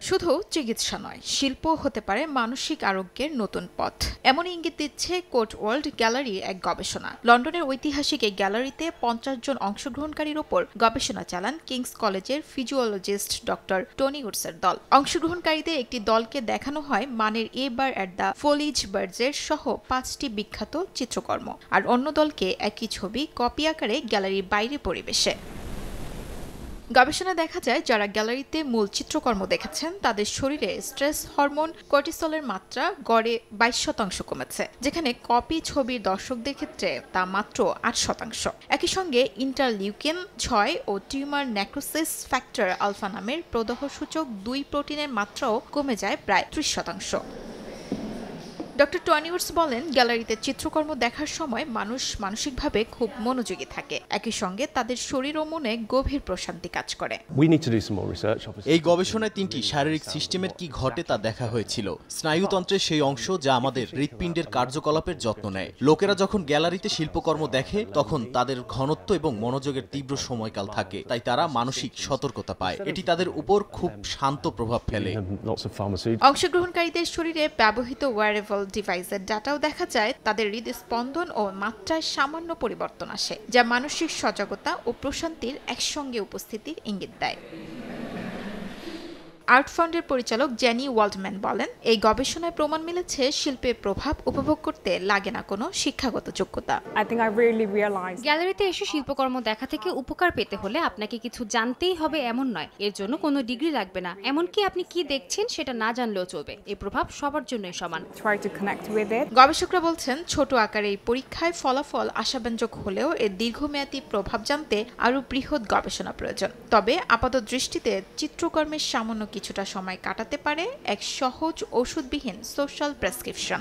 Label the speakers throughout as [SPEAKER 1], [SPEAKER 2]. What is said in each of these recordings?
[SPEAKER 1] শুধু চিকিৎসা নয়, শিল্প হতে পারে মানসিক আরোগ্যের নতুন পথ, এমন ইঙ্গিত দিচ্ছে কোর্ট ওয়ার্ল্ড গ্যালারির এক গবেষণা। লন্ডনের ঐতিহাসিক এই গ্যালারিতে 50 জন অংশগ্রহণকারীর ওপর গবেষণা চালান কিংস কলেজের ফিজিওলজিস্ট ডক্টর টনি উডসের দল। অংশগ্রহণকারীদের একটি দলকে দেখানো হয় মানের এ বার অ্যাট দ্য ফোলিজ বার্ডসের সহ 5টি বিখ্যাত চিত্রকর্ম, আর অন্য দলকে একই ছবি কপি আকারে গ্যালারির বাইরে পরিবেশে। গবেষণায় দেখা যায়, যারা গ্যালারিতে মূল চিত্রকর্ম দেখেছেন তাদের শরীরে স্ট্রেস হরমোন কর্টিসলের মাত্রা গড়ে 22% কমেছে, যেখানে কপি ছবির দর্শকদের ক্ষেত্রে তা মাত্র 8%। একই সঙ্গে ইন্টারলিউকিন 6 ও টিউমার নেক্রোসিস ফ্যাক্টর আলফা নামের প্রদাহসূচক 2 প্রোটিনের মাত্রাও কমে যায় প্রায় 30%। ডক্টর টনি উডস বলেন, গ্যালারিতে চিত্রকর্ম দেখার সময় মানুষ মানসিকভাবে খুব মনোযোগী থাকে, একই সঙ্গে তাদের শরীর ও মনে গভীর প্রশান্তি কাজ করে।
[SPEAKER 2] এই গবেষণায় 3টি শারীরিক সিস্টেমের কি ঘটে তা দেখা হয়েছিল। স্নায়ুতন্ত্রের সেই অংশ যা আমাদের হৃৎপিণ্ডের কার্যকলাপের যত্ন নেয়। লোকেরা যখন গ্যালারিতে শিল্পকর্ম দেখে তখন তাদের ঘনত্ব এবং মনোযোগের তীব্র সময়কাল থাকে, তাই তারা মানসিক সতর্কতা পায়। এটি তাদের উপর খুব শান্ত প্রভাব ফেলে।
[SPEAKER 1] অংশগ্রহণকারীদের শরীরে ব্যবহৃত ওয়্যারেবল ডিভাইসের ডাটাও দেখা যায়, তাদের হৃদস্পন্দন ও মাত্রায় সামান্য পরিবর্তন আসে, যা মানসিক সজাগতা ও প্রশান্তির একসঙ্গে উপস্থিতির ইঙ্গিত দেয়। আর্ট ফান্ডের পরিচালক জেনি ওয়াল্ডম্যান বলেন, এই গবেষণায় প্রমাণ মিলেছে শিল্পের প্রভাব উপভোগ করতে লাগে না কোনো শিক্ষাগত যোগ্যতা।
[SPEAKER 3] গ্যালারিতে এসে শিল্পকর্ম দেখা থেকে উপকার পেতে হলে আপনাকে কিছু জানতেই হবে এমন নয়, এর জন্য কোনো ডিগ্রি লাগবে না, এমনকি আপনি কি দেখছেন সেটা না জানলেও চলবে। এই প্রভাব সবার জন্যই সমান।
[SPEAKER 1] গবেষকরা বলছেন, ছোট আকারে এই পরীক্ষায় ফলাফল আশাব্যঞ্জক হলেও এর দীর্ঘমেয়াদী প্রভাব জানতে আরও বৃহৎ গবেষণা প্রয়োজন। তবে আপাত দৃষ্টিতে চিত্রকর্মের সামান্য কিছুটা সময় কাটাতে পারে এক সহজ ওষুধবিহীন সোশ্যাল প্রেসক্রিপশন।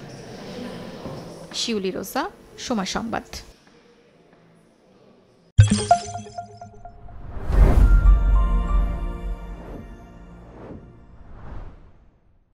[SPEAKER 1] শিউলি রোজা, সময় সংবাদ।